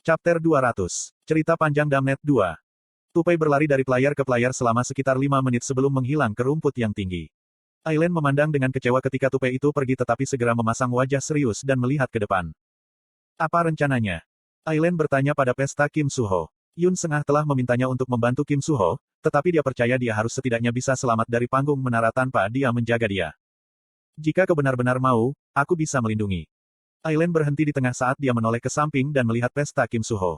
Chapter 200. Cerita panjang Damnet 2. Tupai berlari dari player ke player selama sekitar 5 menit sebelum menghilang ke rumput yang tinggi. Aileen memandang dengan kecewa ketika Tupai itu pergi tetapi segera memasang wajah serius dan melihat ke depan. Apa rencananya? Aileen bertanya pada pesta Kim Suho. Yun Sengah telah memintanya untuk membantu Kim Suho, tetapi dia percaya dia harus setidaknya bisa selamat dari panggung menara tanpa dia menjaga dia. Jika kau benar-benar mau, aku bisa melindungi. Aileen berhenti di tengah saat dia menoleh ke samping dan melihat pesta Kim Suho.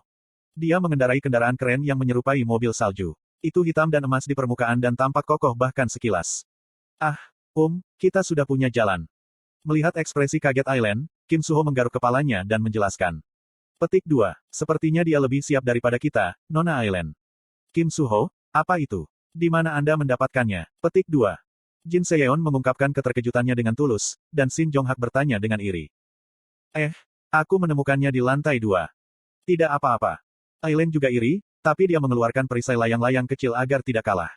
Dia mengendarai kendaraan keren yang menyerupai mobil salju. Itu hitam dan emas di permukaan dan tampak kokoh bahkan sekilas. Ah, kita sudah punya jalan. Melihat ekspresi kaget Aileen, Kim Suho menggaruk kepalanya dan menjelaskan. Petik 2. Sepertinya dia lebih siap daripada kita, Nona Aileen. Kim Suho, apa itu? Di mana Anda mendapatkannya? Petik 2. Jin Seyeon mengungkapkan keterkejutannya dengan tulus, dan Shin Jong-hak bertanya dengan iri. Aku menemukannya di lantai 2. Tidak apa-apa. Aileen juga iri, tapi dia mengeluarkan perisai layang-layang kecil agar tidak kalah.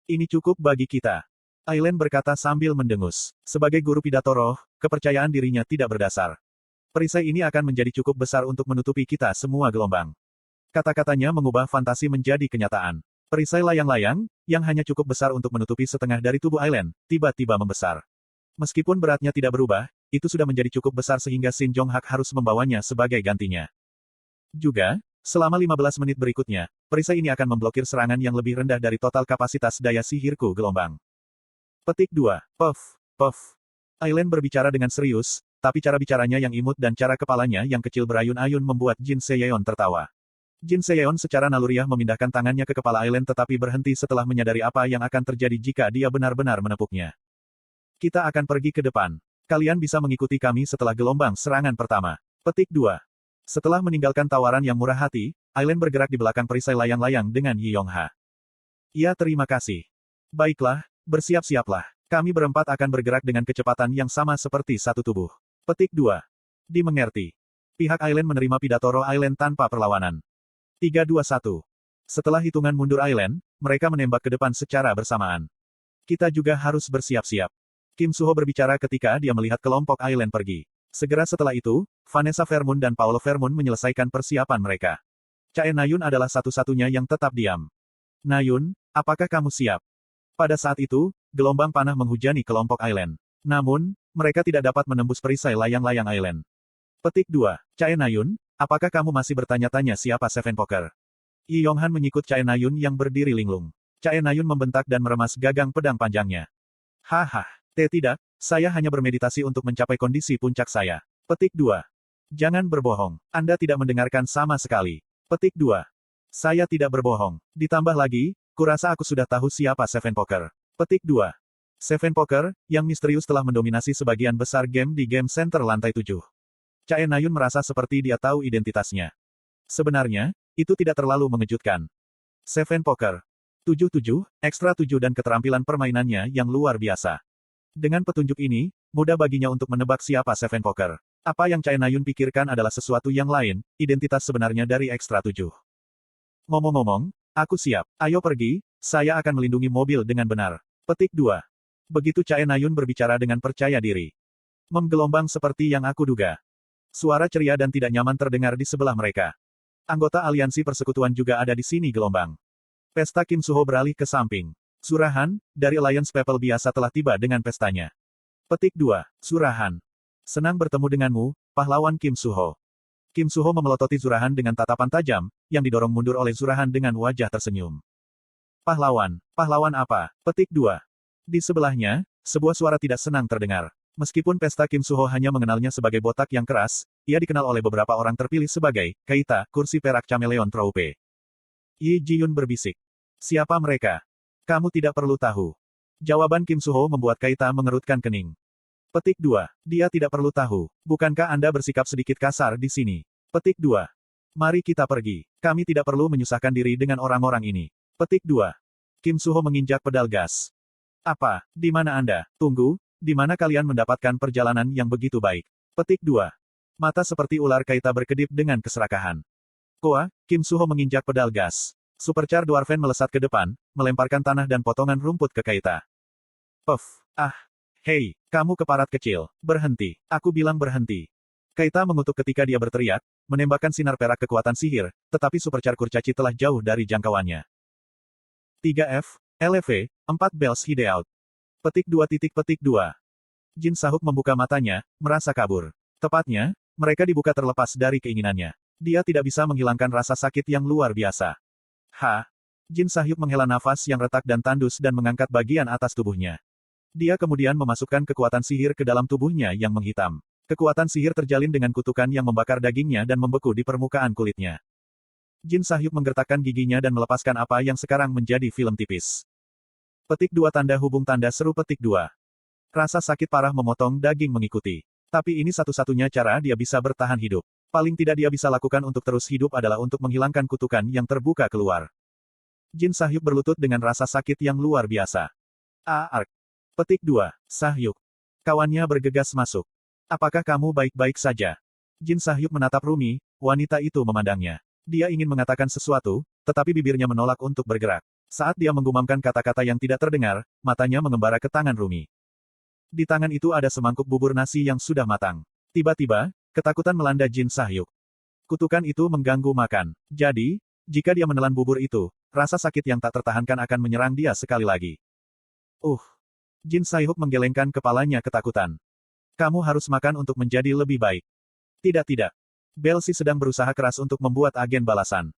Ini cukup bagi kita. Aileen berkata sambil mendengus. Sebagai guru pidato roh, kepercayaan dirinya tidak berdasar. Perisai ini akan menjadi cukup besar untuk menutupi kita semua gelombang. Kata-katanya mengubah fantasi menjadi kenyataan. Perisai layang-layang, yang hanya cukup besar untuk menutupi setengah dari tubuh Aileen, tiba-tiba membesar. Meskipun beratnya tidak berubah, itu sudah menjadi cukup besar sehingga Shin Jong-hak harus membawanya sebagai gantinya. Juga, selama 15 menit berikutnya, perisai ini akan memblokir serangan yang lebih rendah dari total kapasitas daya sihirku gelombang. Petik 2. Puff. Aileen berbicara dengan serius, tapi cara bicaranya yang imut dan cara kepalanya yang kecil berayun-ayun membuat Jin Seyeon tertawa. Jin Seyeon secara naluriah memindahkan tangannya ke kepala Aileen tetapi berhenti setelah menyadari apa yang akan terjadi jika dia benar-benar menepuknya. Kita akan pergi ke depan. Kalian bisa mengikuti kami setelah gelombang serangan pertama. Petik 2. Setelah meninggalkan tawaran yang murah hati, Aileen bergerak di belakang perisai layang-layang dengan Yi Yong-ha. Ya terima kasih. Baiklah, bersiap-siaplah. Kami berempat akan bergerak dengan kecepatan yang sama seperti satu tubuh. Petik 2. Dimengerti. Pihak Aileen menerima pidato roh Aileen tanpa perlawanan. 3, 2, 1. Setelah hitungan mundur Aileen, mereka menembak ke depan secara bersamaan. Kita juga harus bersiap-siap. Kim Suho berbicara ketika dia melihat kelompok Aileen pergi. Segera setelah itu, Vanessa Vermoon dan Paolo Vermoon menyelesaikan persiapan mereka. Chae Nayun adalah satu-satunya yang tetap diam. Nayun, apakah kamu siap? Pada saat itu, gelombang panah menghujani kelompok Aileen. Namun, mereka tidak dapat menembus perisai layang-layang Aileen. Petik 2. Chae Nayun, apakah kamu masih bertanya-tanya siapa Seven Poker? Yi Yong-han menyikut Chae Nayun yang berdiri linglung. Chae Nayun membentak dan meremas gagang pedang panjangnya. Haha. Tidak, saya hanya bermeditasi untuk mencapai kondisi puncak saya. Petik 2. Jangan berbohong. Anda tidak mendengarkan sama sekali. Petik 2. Saya tidak berbohong. Ditambah lagi, kurasa aku sudah tahu siapa Seven Poker. Petik 2. Seven Poker, yang misterius telah mendominasi sebagian besar game di Game Center lantai 7. Chae Nayun merasa seperti dia tahu identitasnya. Sebenarnya, itu tidak terlalu mengejutkan. Seven Poker. 77, ekstra 7 dan keterampilan permainannya yang luar biasa. Dengan petunjuk ini, mudah baginya untuk menebak siapa Seven Poker. Apa yang Chae Nayun pikirkan adalah sesuatu yang lain, identitas sebenarnya dari ekstra 7. Ngomong-ngomong, aku siap. Ayo pergi, saya akan melindungi mobil dengan benar. Petik 2. Begitu Chae Nayun berbicara dengan percaya diri. Menggelombang seperti yang aku duga. Suara ceria dan tidak nyaman terdengar di sebelah mereka. Anggota aliansi persekutuan juga ada di sini gelombang. Pesta Kim Suho beralih ke samping. Surahan, dari Alliance People biasa telah tiba dengan pestanya. Petik 2. Surahan. Senang bertemu denganmu, pahlawan Kim Suho. Kim Suho memelototi Surahan dengan tatapan tajam, yang didorong mundur oleh Surahan dengan wajah tersenyum. Pahlawan apa? Petik 2. Di sebelahnya, sebuah suara tidak senang terdengar. Meskipun pesta Kim Suho hanya mengenalnya sebagai botak yang keras, ia dikenal oleh beberapa orang terpilih sebagai, Keita, kursi perak Chameleon Troupe. Yi Ji-yun berbisik. Siapa mereka? Kamu tidak perlu tahu. Jawaban Kim Suho membuat Keita mengerutkan kening. Petik 2. Dia tidak perlu tahu. Bukankah Anda bersikap sedikit kasar di sini? Petik 2. Mari kita pergi. Kami tidak perlu menyusahkan diri dengan orang-orang ini. Petik 2. Kim Suho menginjak pedal gas. Apa? Di mana Anda? Tunggu, di mana kalian mendapatkan perjalanan yang begitu baik? Petik 2. Mata seperti ular Keita berkedip dengan keserakahan. Koa, Kim Suho menginjak pedal gas. Supercar Dwarven melesat ke depan, melemparkan tanah dan potongan rumput ke Keita. Puff. Hei, kamu keparat kecil. Berhenti. Aku bilang berhenti. Kaita mengutuk ketika dia berteriak, menembakkan sinar perak kekuatan sihir, tetapi supercar kurcaci telah jauh dari jangkauannya. 3F, LV, 4 bells hideout. Petik 2. Jin Sahuk membuka matanya, merasa kabur. Tepatnya, mereka dibuka terlepas dari keinginannya. Dia tidak bisa menghilangkan rasa sakit yang luar biasa. Jin Sahuk menghela nafas yang retak dan tandus dan mengangkat bagian atas tubuhnya. Dia kemudian memasukkan kekuatan sihir ke dalam tubuhnya yang menghitam. Kekuatan sihir terjalin dengan kutukan yang membakar dagingnya dan membeku di permukaan kulitnya. Jin Sahuk menggertakkan giginya dan melepaskan apa yang sekarang menjadi film tipis. Petik 2 tanda hubung tanda seru petik 2. Rasa sakit parah memotong daging mengikuti. Tapi ini satu-satunya cara dia bisa bertahan hidup. Paling tidak dia bisa lakukan untuk terus hidup adalah untuk menghilangkan kutukan yang terbuka keluar. Jin Sahuk berlutut dengan rasa sakit yang luar biasa. Ark. Petik 2. Sahuk. Kawannya bergegas masuk. Apakah kamu baik-baik saja? Jin Sahuk menatap Rumi, wanita itu memandangnya. Dia ingin mengatakan sesuatu, tetapi bibirnya menolak untuk bergerak. Saat dia menggumamkan kata-kata yang tidak terdengar, matanya mengembara ke tangan Rumi. Di tangan itu ada semangkuk bubur nasi yang sudah matang. Tiba-tiba, ketakutan melanda Jin Sahuk. Kutukan itu mengganggu makan. Jadi, jika dia menelan bubur itu, rasa sakit yang tak tertahankan akan menyerang dia sekali lagi. Jin Sahuk menggelengkan kepalanya ketakutan. Kamu harus makan untuk menjadi lebih baik. Tidak. Belsi sedang berusaha keras untuk membuat agen balasan.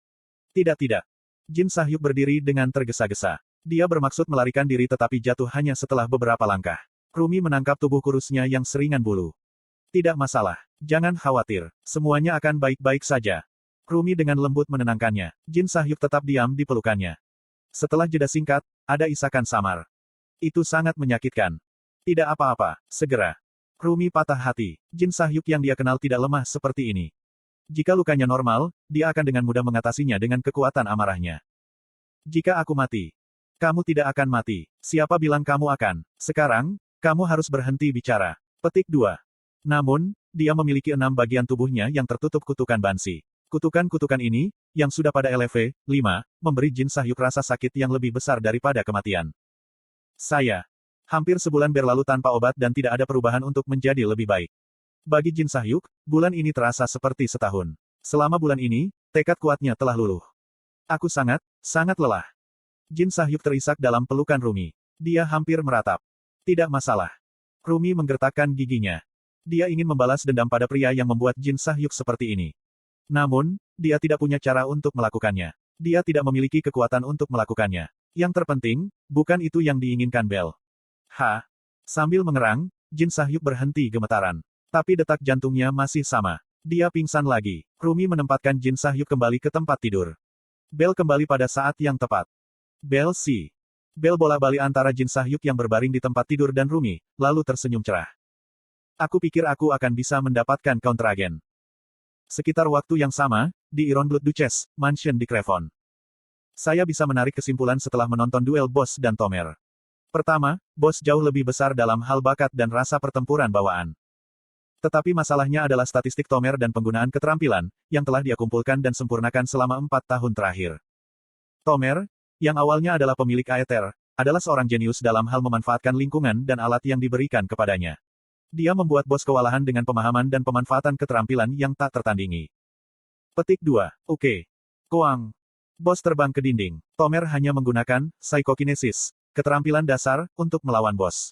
Tidak. Jin Sahuk berdiri dengan tergesa-gesa. Dia bermaksud melarikan diri tetapi jatuh hanya setelah beberapa langkah. Rumi menangkap tubuh kurusnya yang seringan bulu. Tidak masalah. Jangan khawatir. Semuanya akan baik-baik saja. Rumi dengan lembut menenangkannya. Jin Sahuk tetap diam di pelukannya. Setelah jeda singkat, ada isakan samar. Itu sangat menyakitkan. Tidak apa-apa, segera. Rumi patah hati. Jin Sahuk yang dia kenal tidak lemah seperti ini. Jika lukanya normal, dia akan dengan mudah mengatasinya dengan kekuatan amarahnya. Jika aku mati, kamu tidak akan mati. Siapa bilang kamu akan? Sekarang, kamu harus berhenti bicara. Petik 2. Namun, dia memiliki 6 bagian tubuhnya yang tertutup kutukan Bansi. Kutukan-kutukan ini, yang sudah pada LV 5, memberi Jin Sahuk rasa sakit yang lebih besar daripada kematian. Saya hampir sebulan berlalu tanpa obat dan tidak ada perubahan untuk menjadi lebih baik. Bagi Jin Sahuk, bulan ini terasa seperti setahun. Selama bulan ini, tekad kuatnya telah luluh. Aku sangat lelah. Jin Sahuk terisak dalam pelukan Rumi. Dia hampir meratap. Tidak masalah. Rumi menggertakkan giginya. Dia ingin membalas dendam pada pria yang membuat Jin Sahuk seperti ini. Namun, dia tidak punya cara untuk melakukannya. Dia tidak memiliki kekuatan untuk melakukannya. Yang terpenting, bukan itu yang diinginkan Bel. Sambil mengerang, Jin Sahuk berhenti gemetaran. Tapi detak jantungnya masih sama. Dia pingsan lagi. Rumi menempatkan Jin Sahuk kembali ke tempat tidur. Bel kembali pada saat yang tepat. Bel bolak-balik antara Jin Sahuk yang berbaring di tempat tidur dan Rumi, lalu tersenyum cerah. Aku pikir aku akan bisa mendapatkan counteragen. Sekitar waktu yang sama, di Ironblood Duchess Mansion di Crevon. Saya bisa menarik kesimpulan setelah menonton duel Boss dan Tomer. Pertama, Boss jauh lebih besar dalam hal bakat dan rasa pertempuran bawaan. Tetapi masalahnya adalah statistik Tomer dan penggunaan keterampilan, yang telah dia kumpulkan dan sempurnakan selama 4 tahun terakhir. Tomer, yang awalnya adalah pemilik Aether, adalah seorang jenius dalam hal memanfaatkan lingkungan dan alat yang diberikan kepadanya. Dia membuat Bos kewalahan dengan pemahaman dan pemanfaatan keterampilan yang tak tertandingi. Petik 2. Oke. Koang. Bos terbang ke dinding. Tomer hanya menggunakan Psychokinesis, keterampilan dasar, untuk melawan Bos.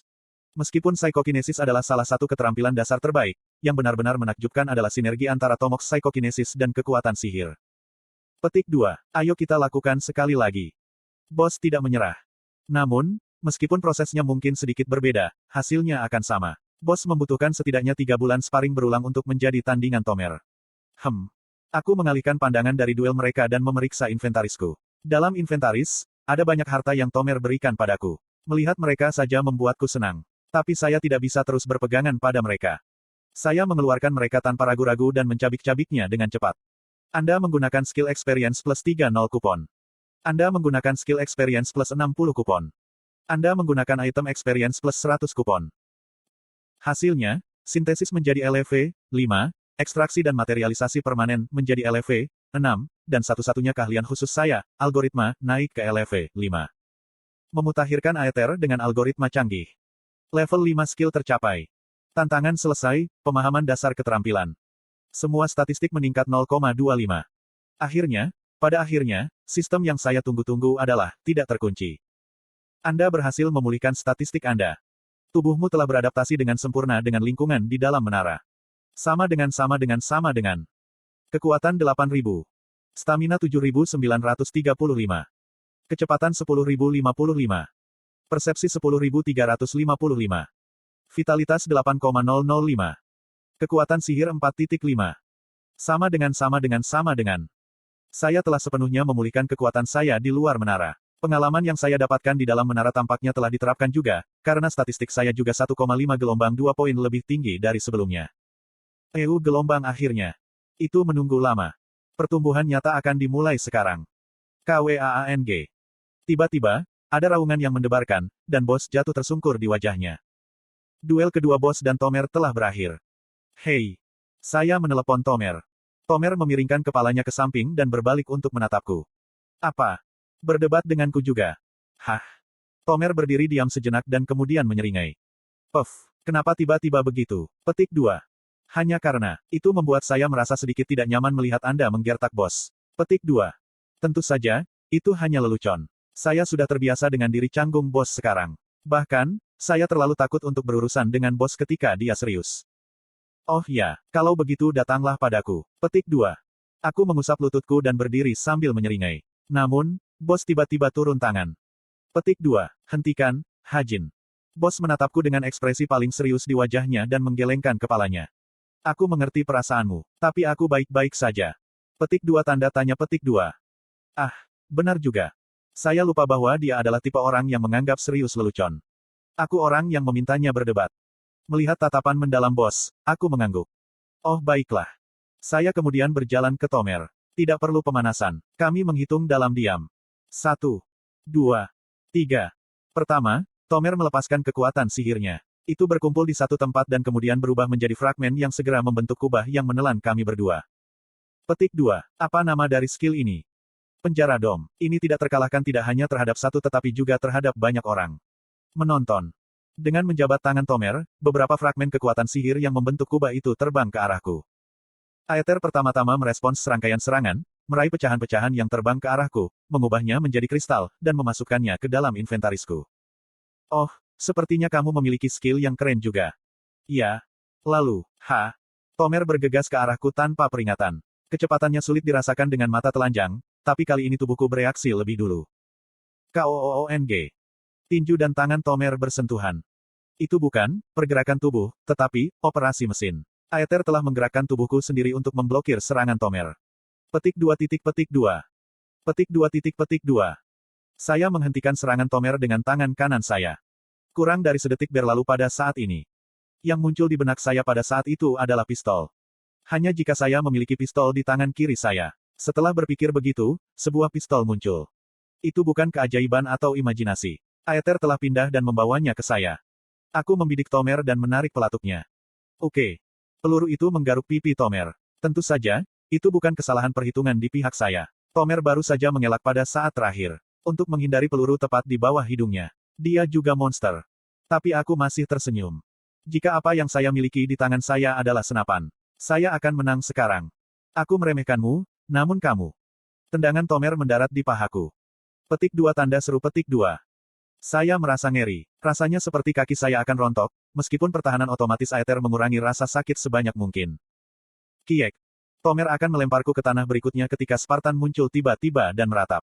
Meskipun Psychokinesis adalah salah satu keterampilan dasar terbaik, yang benar-benar menakjubkan adalah sinergi antara Tomox Psychokinesis dan kekuatan sihir. Petik 2. Ayo kita lakukan sekali lagi. Bos tidak menyerah. Namun, meskipun prosesnya mungkin sedikit berbeda, hasilnya akan sama. Bos membutuhkan setidaknya 3 bulan sparring berulang untuk menjadi tandingan Tomer. Aku mengalihkan pandangan dari duel mereka dan memeriksa inventarisku. Dalam inventaris, ada banyak harta yang Tomer berikan padaku. Melihat mereka saja membuatku senang. Tapi saya tidak bisa terus berpegangan pada mereka. Saya mengeluarkan mereka tanpa ragu-ragu dan mencabik-cabiknya dengan cepat. Anda menggunakan skill experience plus 30 kupon. Anda menggunakan skill experience plus 60 kupon. Anda menggunakan item experience plus 100 kupon. Hasilnya, sintesis menjadi LV 5, ekstraksi dan materialisasi permanen menjadi LV 6, dan satu-satunya keahlian khusus saya, algoritma, naik ke LV 5. Memutakhirkan Aether dengan algoritma canggih. Level 5 skill tercapai. Tantangan selesai, pemahaman dasar keterampilan. Semua statistik meningkat 0,25. Pada akhirnya, sistem yang saya tunggu-tunggu adalah tidak terkunci. Anda berhasil memulihkan statistik Anda. Tubuhmu telah beradaptasi dengan sempurna dengan lingkungan di dalam menara. Sama dengan. Kekuatan 8.000. Stamina 7.935. Kecepatan 10.055. Persepsi 10.355. Vitalitas 8,005. Kekuatan sihir 4.5. Sama dengan. Saya telah sepenuhnya memulihkan kekuatan saya di luar menara. Pengalaman yang saya dapatkan di dalam menara tampaknya telah diterapkan juga, karena statistik saya juga 1,5 gelombang 2 poin lebih tinggi dari sebelumnya. Gelombang akhirnya. Itu menunggu lama. Pertumbuhan nyata akan dimulai sekarang. KWAANG. Tiba-tiba, ada raungan yang mendebarkan, dan bos jatuh tersungkur di wajahnya. Duel kedua bos dan Tomer telah berakhir. Hei. Saya menelepon Tomer. Tomer memiringkan kepalanya ke samping dan berbalik untuk menatapku. Apa? Berdebat denganku juga? Hah? Tomer berdiri diam sejenak dan kemudian menyeringai. Puff, kenapa tiba-tiba begitu? Petik 2. Hanya karena, itu membuat saya merasa sedikit tidak nyaman melihat Anda menggertak bos. Petik 2. Tentu saja, itu hanya lelucon. Saya sudah terbiasa dengan diri canggung bos sekarang. Bahkan, saya terlalu takut untuk berurusan dengan bos ketika dia serius. Oh ya, kalau begitu datanglah padaku. Petik 2. Aku mengusap lututku dan berdiri sambil menyeringai. Namun, bos tiba-tiba turun tangan. Petik 2. Hentikan, Hajin. Bos menatapku dengan ekspresi paling serius di wajahnya dan menggelengkan kepalanya. Aku mengerti perasaanmu, tapi aku baik-baik saja. Petik 2 tanda tanya petik 2. Ah, benar juga. Saya lupa bahwa dia adalah tipe orang yang menganggap serius lelucon. Aku orang yang memintanya berdebat. Melihat tatapan mendalam bos, aku mengangguk. Oh baiklah. Saya kemudian berjalan ke Tomer. Tidak perlu pemanasan. Kami menghitung dalam diam. 1, 2, 3. Pertama, Tomer melepaskan kekuatan sihirnya. Itu berkumpul di satu tempat dan kemudian berubah menjadi fragmen yang segera membentuk kubah yang menelan kami berdua. Petik 2. Apa nama dari skill ini? Penjara Dom. Ini tidak terkalahkan tidak hanya terhadap satu tetapi juga terhadap banyak orang. Menonton. Dengan menjabat tangan Tomer, beberapa fragmen kekuatan sihir yang membentuk kubah itu terbang ke arahku. Aether pertama-tama merespons serangkaian serangan, meraih pecahan-pecahan yang terbang ke arahku, mengubahnya menjadi kristal, dan memasukkannya ke dalam inventarisku. Oh, sepertinya kamu memiliki skill yang keren juga. Ya. Lalu, Tomer bergegas ke arahku tanpa peringatan. Kecepatannya sulit dirasakan dengan mata telanjang, tapi kali ini tubuhku bereaksi lebih dulu. KOONG. Tinju dan tangan Tomer bersentuhan. Itu bukan pergerakan tubuh, tetapi operasi mesin. Aether telah menggerakkan tubuhku sendiri untuk memblokir serangan Tomer. Petik 2. Petik 2. Saya menghentikan serangan Tomer dengan tangan kanan saya. Kurang dari sedetik berlalu pada saat ini. Yang muncul di benak saya pada saat itu adalah pistol. Hanya jika saya memiliki pistol di tangan kiri saya. Setelah berpikir begitu, sebuah pistol muncul. Itu bukan keajaiban atau imajinasi. Aether telah pindah dan membawanya ke saya. Aku membidik Tomer dan menarik pelatuknya. Oke. Peluru itu menggaruk pipi Tomer. Tentu saja, itu bukan kesalahan perhitungan di pihak saya. Tomer baru saja mengelak pada saat terakhir. Untuk menghindari peluru tepat di bawah hidungnya. Dia juga monster. Tapi aku masih tersenyum. Jika apa yang saya miliki di tangan saya adalah senapan, saya akan menang sekarang. Aku meremehkanmu, namun kamu. Tendangan Tomer mendarat di pahaku. Petik 2 tanda seru petik 2. Saya merasa ngeri. Rasanya seperti kaki saya akan rontok, meskipun pertahanan otomatis Aether mengurangi rasa sakit sebanyak mungkin. Kiek. Tomer akan melemparku ke tanah berikutnya ketika Spartan muncul tiba-tiba dan meratap.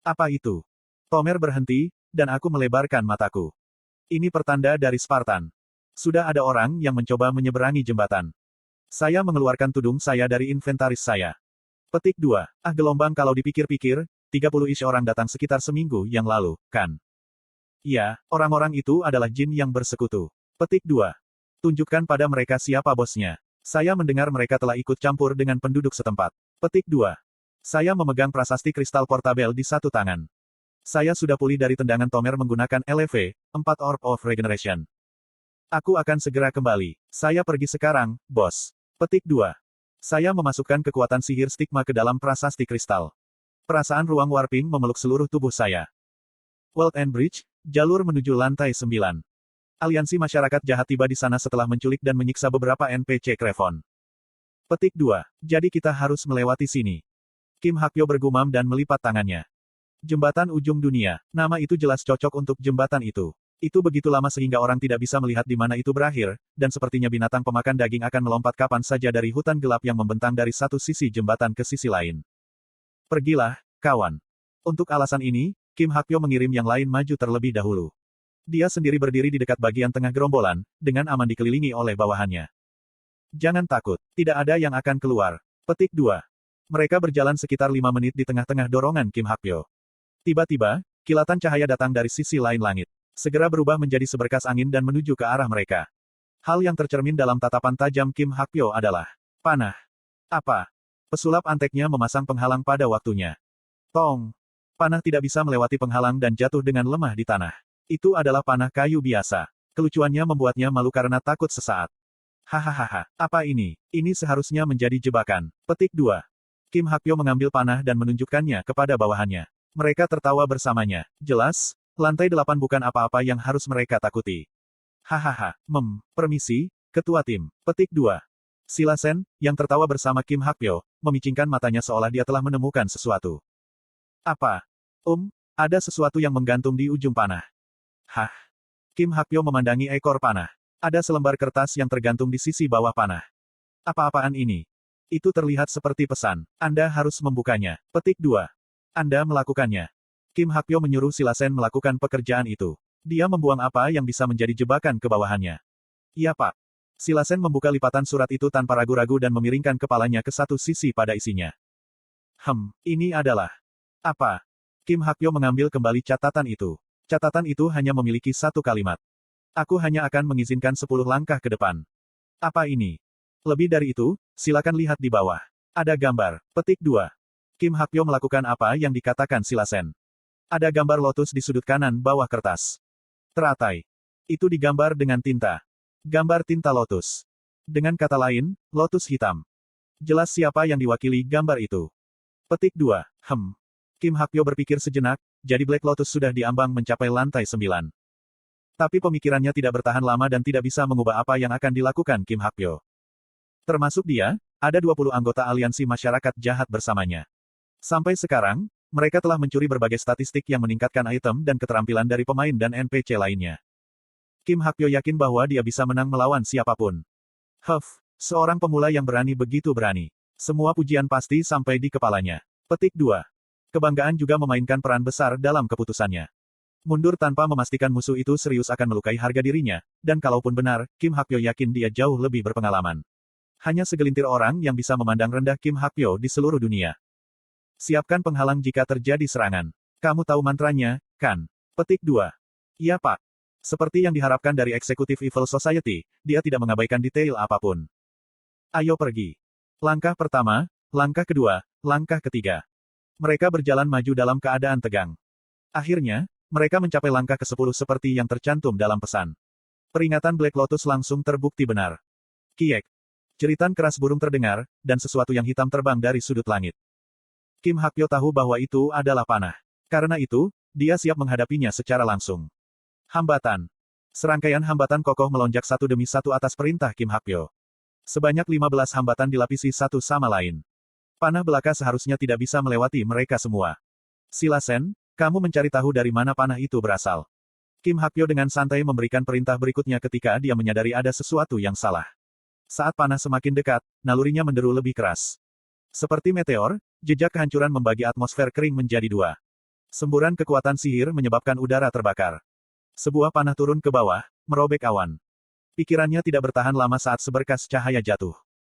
Apa itu? Tomer berhenti, dan aku melebarkan mataku. Ini pertanda dari Spartan. Sudah ada orang yang mencoba menyeberangi jembatan. Saya mengeluarkan tudung saya dari inventaris saya. Petik 2. Gelombang kalau dipikir-pikir, 30-ish orang datang sekitar seminggu yang lalu, kan? Ya, orang-orang itu adalah jin yang bersekutu. Petik 2. Tunjukkan pada mereka siapa bosnya. Saya mendengar mereka telah ikut campur dengan penduduk setempat. Petik 2. Saya memegang prasasti kristal portabel di satu tangan. Saya sudah pulih dari tendangan Tomer menggunakan LV, 4 Orb of Regeneration. Aku akan segera kembali. Saya pergi sekarang, bos. Petik 2. Saya memasukkan kekuatan sihir stigma ke dalam prasasti kristal. Perasaan ruang warping memeluk seluruh tubuh saya. World End Bridge, jalur menuju lantai 9. Aliansi masyarakat jahat tiba di sana setelah menculik dan menyiksa beberapa NPC Crevon. Petik 2. Jadi kita harus melewati sini. Kim Hakyo bergumam dan melipat tangannya. Jembatan ujung dunia. Nama itu jelas cocok untuk jembatan itu. Itu begitu lama sehingga orang tidak bisa melihat di mana itu berakhir, dan sepertinya binatang pemakan daging akan melompat kapan saja dari hutan gelap yang membentang dari satu sisi jembatan ke sisi lain. Pergilah, kawan. Untuk alasan ini, Kim Hakyo mengirim yang lain maju terlebih dahulu. Dia sendiri berdiri di dekat bagian tengah gerombolan, dengan aman dikelilingi oleh bawahannya. Jangan takut, tidak ada yang akan keluar. Petik 2. Mereka berjalan sekitar 5 menit di tengah-tengah dorongan Kim Hakyo. Tiba-tiba, kilatan cahaya datang dari sisi lain langit. Segera berubah menjadi seberkas angin dan menuju ke arah mereka. Hal yang tercermin dalam tatapan tajam Kim Hakyo adalah panah. Apa? Pesulap anteknya memasang penghalang pada waktunya. Tong. Panah tidak bisa melewati penghalang dan jatuh dengan lemah di tanah. Itu adalah panah kayu biasa. Kelucuannya membuatnya malu karena takut sesaat. Hahaha, apa ini? Ini seharusnya menjadi jebakan. Petik 2. Kim Hakyo mengambil panah dan menunjukkannya kepada bawahannya. Mereka tertawa bersamanya. Jelas, lantai 8 bukan apa-apa yang harus mereka takuti. Hahaha, permisi, ketua tim. Petik 2. Silasen, yang tertawa bersama Kim Hakyo, memicingkan matanya seolah dia telah menemukan sesuatu. Apa? Ada sesuatu yang menggantung di ujung panah. Hah? Kim Hakyo memandangi ekor panah. Ada selembar kertas yang tergantung di sisi bawah panah. Apa-apaan ini? Itu terlihat seperti pesan. Anda harus membukanya. Petik 2. Anda melakukannya. Kim Hakyo menyuruh Silasen melakukan pekerjaan itu. Dia membuang apa yang bisa menjadi jebakan ke bawahannya. Iya Pak. Silasen membuka lipatan surat itu tanpa ragu-ragu dan memiringkan kepalanya ke satu sisi pada isinya. Ini adalah... Apa? Kim Hakyo mengambil kembali catatan itu. Catatan itu hanya memiliki satu kalimat. Aku hanya akan mengizinkan 10 langkah ke depan. Apa ini? Lebih dari itu, silakan lihat di bawah. Ada gambar. Petik 2. Kim Hakyo melakukan apa yang dikatakan Silasen. Ada gambar lotus di sudut kanan bawah kertas. Teratai. Itu digambar dengan tinta. Gambar tinta lotus. Dengan kata lain, lotus hitam. Jelas siapa yang diwakili gambar itu. Petik 2. Kim Hakyo berpikir sejenak, jadi Black Lotus sudah diambang mencapai lantai 9. Tapi pemikirannya tidak bertahan lama dan tidak bisa mengubah apa yang akan dilakukan Kim Hakyo. Termasuk dia, ada 20 anggota aliansi masyarakat jahat bersamanya. Sampai sekarang, mereka telah mencuri berbagai statistik yang meningkatkan item dan keterampilan dari pemain dan NPC lainnya. Kim Hakyo yakin bahwa dia bisa menang melawan siapapun. Seorang pemula yang berani begitu berani. Semua pujian pasti sampai di kepalanya. Petik 2. Kebanggaan juga memainkan peran besar dalam keputusannya. Mundur tanpa memastikan musuh itu serius akan melukai harga dirinya, dan kalaupun benar, Kim Hakyo yakin dia jauh lebih berpengalaman. Hanya segelintir orang yang bisa memandang rendah Kim Hakyo di seluruh dunia. Siapkan penghalang jika terjadi serangan. Kamu tahu mantranya, kan? Petik 2. Iya Pak. Seperti yang diharapkan dari eksekutif Evil Society, dia tidak mengabaikan detail apapun. Ayo pergi. Langkah pertama, langkah kedua, langkah ketiga. Mereka berjalan maju dalam keadaan tegang. Akhirnya, mereka mencapai langkah ke-10 seperti yang tercantum dalam pesan. Peringatan Black Lotus langsung terbukti benar. Kiek. Jeritan keras burung terdengar, dan sesuatu yang hitam terbang dari sudut langit. Kim Hakyo tahu bahwa itu adalah panah. Karena itu, dia siap menghadapinya secara langsung. Hambatan. Serangkaian hambatan kokoh melonjak satu demi satu atas perintah Kim Hakyo. Sebanyak 15 hambatan dilapisi satu sama lain. Panah belaka seharusnya tidak bisa melewati mereka semua. Silasen, kamu mencari tahu dari mana panah itu berasal. Kim Hakyo dengan santai memberikan perintah berikutnya ketika dia menyadari ada sesuatu yang salah. Saat panah semakin dekat, nalurinya menderu lebih keras. Seperti meteor, jejak kehancuran membagi atmosfer kering menjadi 2. Semburan kekuatan sihir menyebabkan udara terbakar. Sebuah panah turun ke bawah, merobek awan. Pikirannya tidak bertahan lama saat seberkas cahaya jatuh.